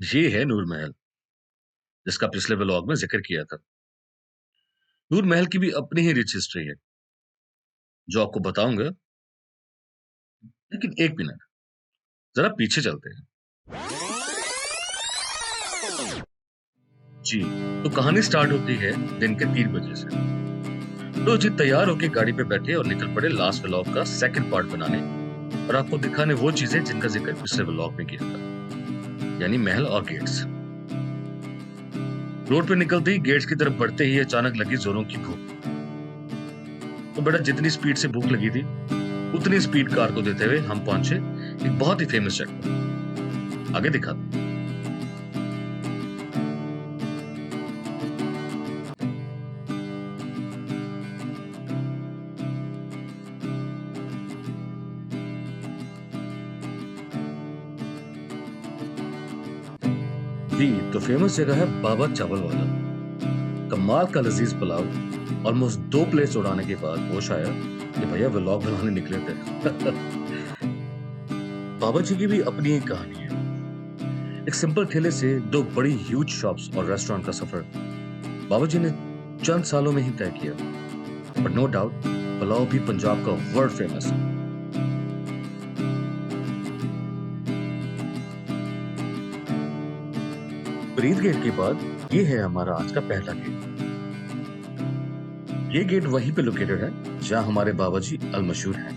ये है नूर महल, जिसका पिछले व्लॉग में जिक्र किया था। नूर महल की भी अपनी ही रिच हिस्ट्री है, जो आपको बताऊंगा। लेकिन एक मिनट, जरा पीछे चलते हैं। जी, तो कहानी स्टार्ट होती है दिन के 3 बजे से। तो जी तैयार होके गाड़ी पे बैठे और निकल पड़े लास्ट व्लॉग का सेकंड पार्ट बनाने और आपको दिखाने वो चीजें जिनका जिक्र पिछले व्लॉग में किया था, यानी महल और गेट्स। रोड पे निकलते ही गेट्स की तरफ बढ़ते ही अचानक लगी जोरों की भूख। तो बेटा जितनी स्पीड से भूख लगी थी उतनी स्पीड कार को देते हुए हम पहुंचे एक बहुत ही फेमस जगह। आगे दिखा। जी, तो फेमस जगह है बाबा चावल वाला। कमाल का लजीज पुलाव। ऑलमोस्ट 2 प्लेट्स उड़ाने के बाद होश आया कि भैया व्लॉग बनाने निकले थे। बाबा जी की भी अपनी एक कहानी है। एक सिंपल ठेले से दो बड़ी ह्यूज शॉप्स और रेस्टोरेंट का सफर बाबा जी ने चंद सालों में ही तय किया। बट नो डाउट पुलाव भी पंजाब का वर्ल्ड फेमस है। फरीद गेट के बाद ये है हमारा आज का पहला गेट। ये गेट वहीं पे लोकेटेड है जहां हमारे बाबा जी अल मशहूर हैं,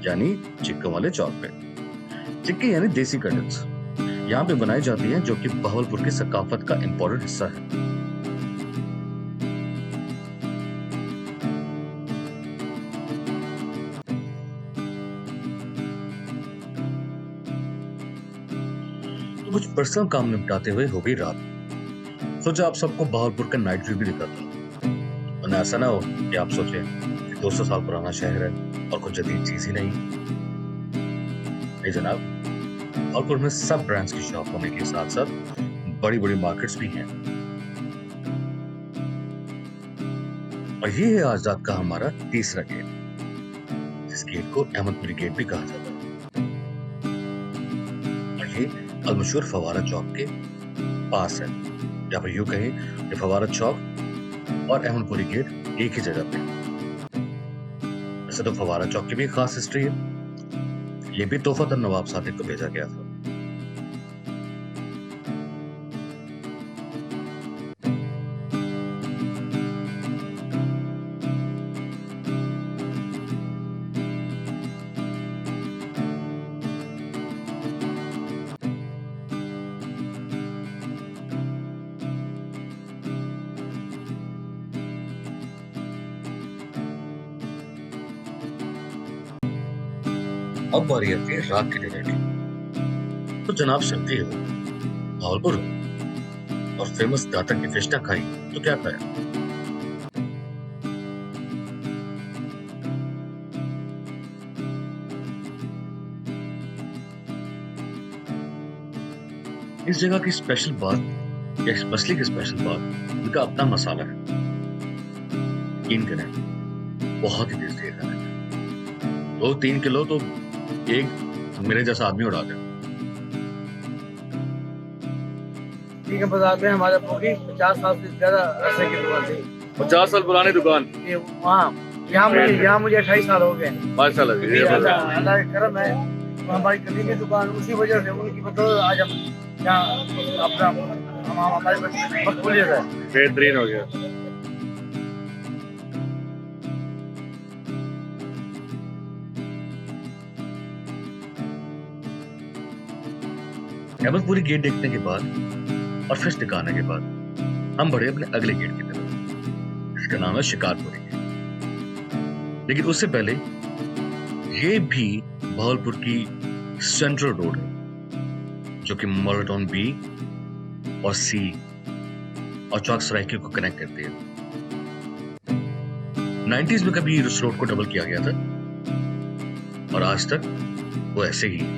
यानी चिक्कों वाले चौक पे। चिक्की यानी देसी कटल्स यहाँ पे बनाई जाती हैं, जो कि बहावलपुर की सकाफत का इम्पोर्टेंट हिस्सा है। तो कुछ पर्सनल काम निपटाते हुए हो गई रात। सोचा आप सबको बहावलपुर का नाइट व्यू भी दिखाता हूँ, वरना ऐसा ना हो कि आप सोचे कि 200 साल पुराना शहर है और कुछ जदीद चीज ही नहीं। नहीं जनाब, बहावलपुर में सब ब्रांड्स की शॉप होने के साथ साथ बड़ी बड़ी मार्केट्स भी हैं। और ये है आज रात का हमारा तीसरा गेट, जिस गेट को अहमदपुरी गेट भी कहा जाता है। और ये अलमशहूर फवारा चौक के पास है, या फिर यूं कहें कि फवारा चौक और अहमदपुरी गेट एक ही जगह पे। वैसे तो फवारा चौक की भी एक खास हिस्ट्री है। ये भी तोहफतन नवाब सादिक को भेजा गया था। अब बारी आती है रात के डिनर की। तो जनाब सुनती हो भावलपुर और फेमस दाता की फिश ना खाई तो क्या खाया। इस जगह की स्पेशल बात या इस मछली की स्पेशल बात उनका अपना मसाला है। यकीन करें, बहुत ही टेस्टी है खाने में। 2-3 किलो तो एक मेरे जैसा आदमी उड़ा दे। ठीक है, बताते हैं हमारे पूरी 50 साल से ज्यादा अरसे की दुकान थी। 50 साल पुरानी दुकान। ये वहाँ यहाँ मुझे 28 साल हो गए। माशाल्लाह। अल्लाह का करम है। तो हमारी कदीमी दुकान उसी वजह से उनकी बदौलत आज हम यहाँ अपना हमारे मकबूलियत है। बेहतरीन हो गया। अहमदपुरी गेट देखने के बाद और फिश दिखाने के बाद हम बढ़े अपने अगले गेट की तरफ, जिसका नाम है शिकारपुरी गेट। लेकिन उससे पहले ये भी भावलपुर की सेंट्रल रोड है, जो कि मॉडल टाउन बी और सी और चौक सराइकी को कनेक्ट करती है। 90s में कभी इस रोड को डबल किया गया था और आज तक वो ऐसे ही है।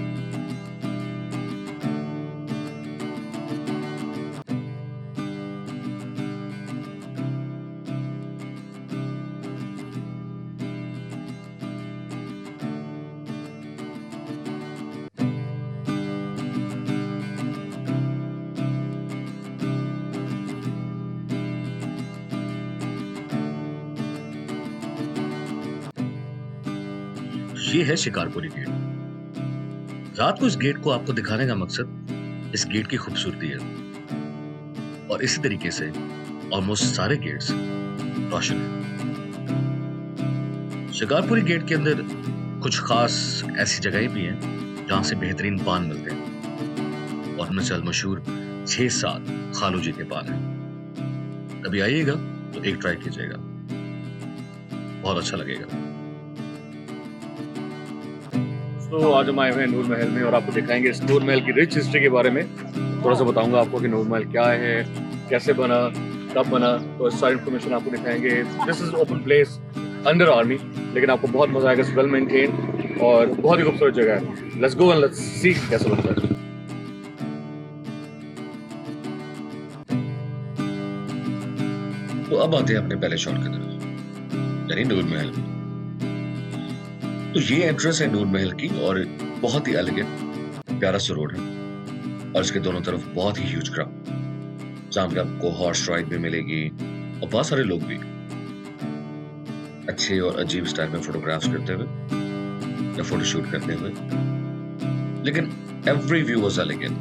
ये है शिकारपुरी गेट। रात को इस गेट को आपको दिखाने का मकसद इस गेट की खूबसूरती है, और इसी तरीके से ऑलमोस्ट सारे गेट्स रोशन है। शिकारपुरी गेट के अंदर कुछ खास ऐसी जगहें भी हैं जहां से बेहतरीन पान मिलते हैं, और उनमें से मशहूर 6-7 खालू जी के पान हैं। कभी आइएगा तो एक ट्राई कीजिएगा, बहुत अच्छा लगेगा। तो आज हम आए हुए हैं नूर महल में और आपको दिखाएंगे इस नूर महल की रिच हिस्ट्री के बारे में। थोड़ा सा बताऊंगा आपको कि नूर महल क्या है, कैसे बना, कब बना, तो सारी इन्फॉर्मेशन आपको दिखाएंगे। This is open place under army, लेकिन आपको बहुत मजा आएगा। वेल मेंटेन और बहुत ही खूबसूरत जगह है। Let's go and let's see कैसे बनता है। तो अब आते हैं अपने पहले शॉट की तरफ, यानी नूर महल में। तो ये एंट्रेंस है नूर महल की, और बहुत ही एलिगेंट प्यारा सा रोड है, और इसके दोनों तरफ बहुत ही ह्यूज क्राउड, जहां पे आपको हॉर्स राइड भी मिलेगी और बहुत सारे लोग भी अच्छे और अजीब स्टाइल में फोटोग्राफ्स करते हुए या फोटोशूट करते हुए। लेकिन एवरी व्यू वाज एलिगेंट।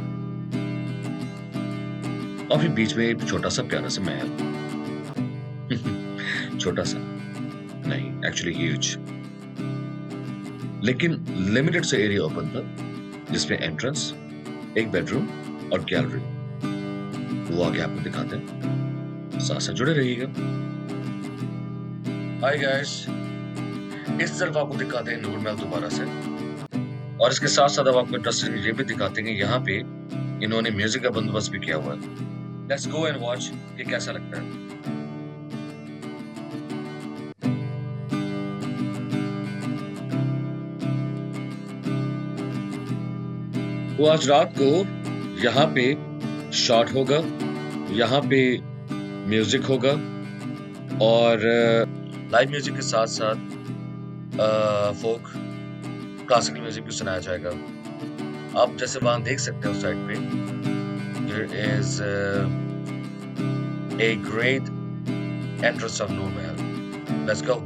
और फिर बीच में एक छोटा सा प्यारा सा महल, छोटा सा नहीं, एक्चुअली ह्यूज, लेकिन लिमिटेड से एरिया ओपन था, जिसमें एंट्रेंस, एक बेडरूम और गैलरी। वो आगे आपको दिखाते हैं, साथ साथ जुड़े रहिएगा। हाय गाइस, इस तरफ आपको दिखाते हैं नूर महल दोबारा से, और इसके साथ साथ अब आपको इंटरेस्टिंग ये भी दिखाते हैं कि यहाँ पे इन्होंने म्यूजिक का बंदोबस्त भी किया हुआ है। लेट्स गो एंड वॉच कि कैसा लगता है। वो आज रात को यहाँ पे शॉट होगा, यहाँ पे म्यूजिक होगा, और लाइव म्यूजिक के साथ साथ फोक क्लासिकल म्यूजिक भी सुनाया जाएगा। आप जैसे वहां देख सकते हैं उस साइड पे, there is a great entrance of Noor Mahal. Let's गो।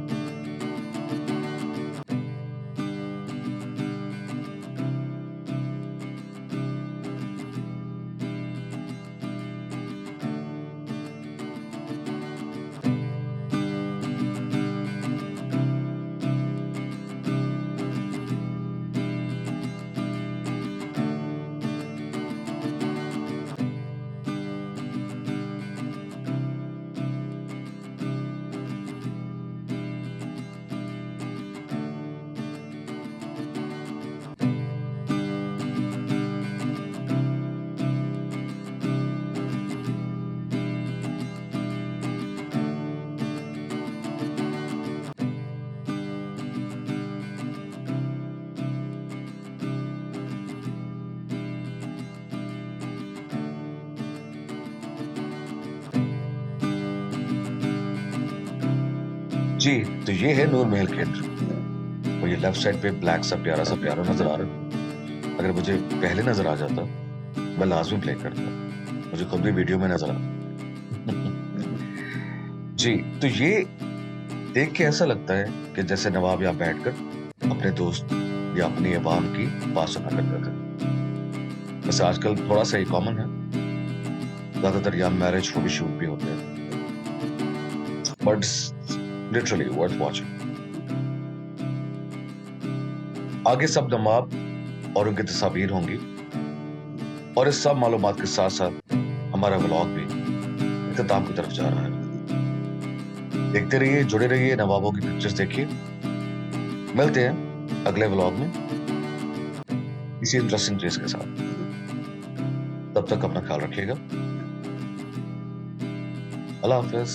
जी, तो ये है नूर महल की एंट्री, और ये लेफ्ट साइड पे ब्लैक सा प्यारा नजर आ रहा है। अगर मुझे पहले नजर आ जाता मैं लाजमी प्ले करता, मुझे खुद भी वीडियो में नजर आ जी। तो ये देख के ऐसा लगता है कि जैसे नवाब यहाँ बैठकर अपने दोस्त या अपनी अवाम की बात सुना करता था। वैसे आजकल थोड़ा सा ही कॉमन है, ज्यादातर यहाँ मैरिज फोटोशूट भी होते हैं, बट literally worth watching. आगे सब नवाब और उनकी तस्वीर होंगी, और इस सब मालूमात के साथ साथ हमारा व्लॉग भी इख्तिताम की तरफ जा रहा है। देखते रहिए, जुड़े रहिए, नवाबों की पिक्चर्स देखिए। मिलते हैं अगले व्लॉग में इसी इंटरेस्टिंग चीज के साथ। तब तक अपना ख्याल रखिएगा। अल्लाह हाफिज।